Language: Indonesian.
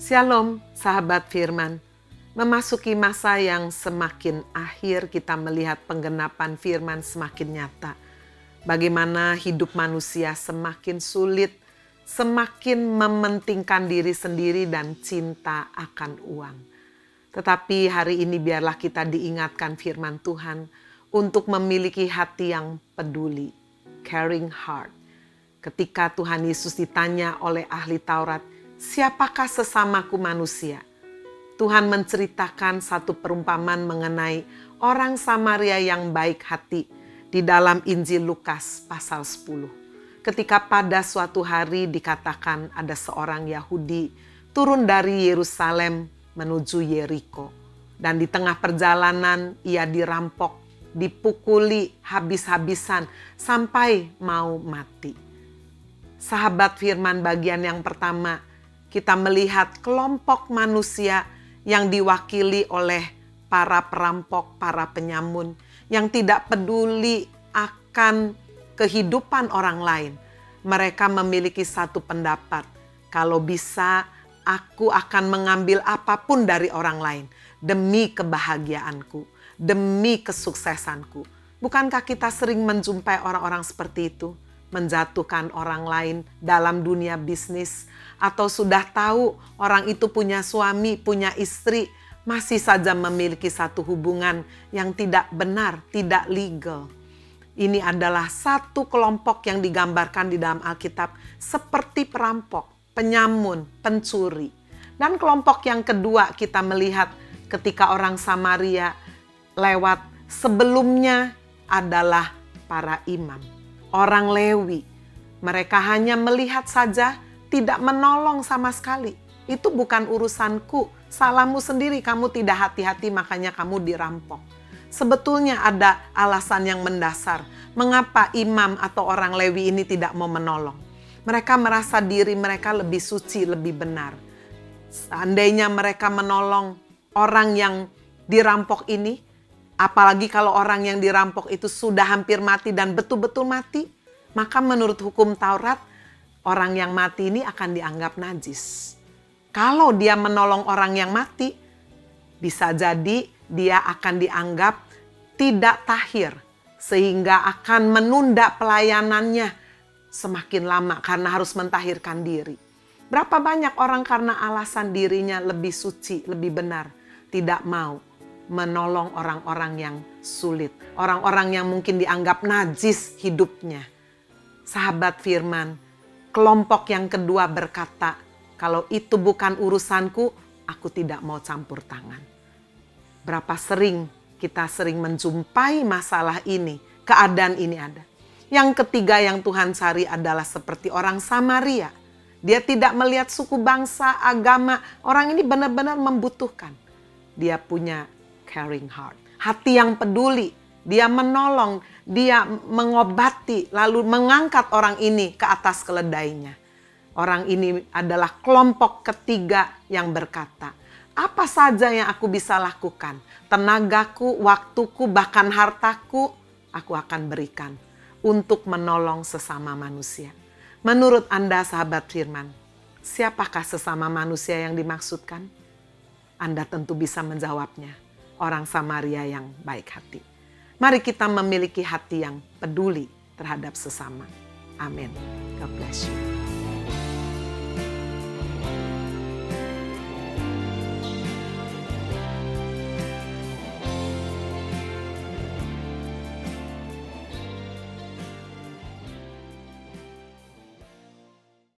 Shalom, sahabat firman. Memasuki masa yang semakin akhir, kita melihat penggenapan firman semakin nyata. Bagaimana hidup manusia semakin sulit, semakin mementingkan diri sendiri dan cinta akan uang. Tetapi hari ini biarlah kita diingatkan firman Tuhan untuk memiliki hati yang peduli, caring heart. Ketika Tuhan Yesus ditanya oleh ahli Taurat, siapakah sesamaku manusia? Tuhan menceritakan satu perumpamaan mengenai orang Samaria yang baik hati di dalam Injil Lukas pasal 10. Ketika pada suatu hari dikatakan ada seorang Yahudi turun dari Yerusalem menuju Yeriko. Dan di tengah perjalanan ia dirampok, dipukuli habis-habisan sampai mau mati. Sahabat firman, bagian yang pertama, kita melihat kelompok manusia yang diwakili oleh para perampok, para penyamun, yang tidak peduli akan kehidupan orang lain. Mereka memiliki satu pendapat, kalau bisa aku akan mengambil apapun dari orang lain demi kebahagiaanku, demi kesuksesanku. Bukankah kita sering menjumpai orang-orang seperti itu? Menjatuhkan orang lain dalam dunia bisnis, atau sudah tahu orang itu punya suami, punya istri, masih saja memiliki satu hubungan yang tidak benar, tidak legal. Ini adalah satu kelompok yang digambarkan di dalam Alkitab seperti perampok, penyamun, pencuri. Dan kelompok yang kedua kita melihat ketika orang Samaria lewat, sebelumnya adalah para imam. Orang Lewi, mereka hanya melihat saja, tidak menolong sama sekali. Itu bukan urusanku, salahmu sendiri, kamu tidak hati-hati makanya kamu dirampok. Sebetulnya ada alasan yang mendasar, mengapa imam atau orang Lewi ini tidak mau menolong. Mereka merasa diri mereka lebih suci, lebih benar. Seandainya mereka menolong orang yang dirampok ini, apalagi kalau orang yang dirampok itu sudah hampir mati dan betul-betul mati, maka menurut hukum Taurat, orang yang mati ini akan dianggap najis. Kalau dia menolong orang yang mati, bisa jadi dia akan dianggap tidak tahir, sehingga akan menunda pelayanannya semakin lama karena harus mentahirkan diri. Berapa banyak orang karena alasan dirinya lebih suci, lebih benar, tidak mau menolong orang-orang yang sulit, orang-orang yang mungkin dianggap najis hidupnya. Sahabat firman, kelompok yang kedua berkata, kalau itu bukan urusanku, aku tidak mau campur tangan. Berapa sering kita menjumpai masalah ini, keadaan ini ada. Yang ketiga yang Tuhan cari adalah seperti orang Samaria. Dia tidak melihat suku, bangsa, agama. Orang ini benar-benar membutuhkan. Dia punya caring heart, hati yang peduli. Dia menolong, dia mengobati, lalu mengangkat orang ini ke atas keledainya. Orang ini adalah kelompok ketiga yang berkata, apa saja yang aku bisa lakukan, tenagaku, waktuku, bahkan hartaku, aku akan berikan untuk menolong sesama manusia. Menurut Anda, sahabat firman, siapakah sesama manusia yang dimaksudkan? Anda tentu bisa menjawabnya, orang Samaria yang baik hati. Mari kita memiliki hati yang peduli terhadap sesama. Amin. God bless you.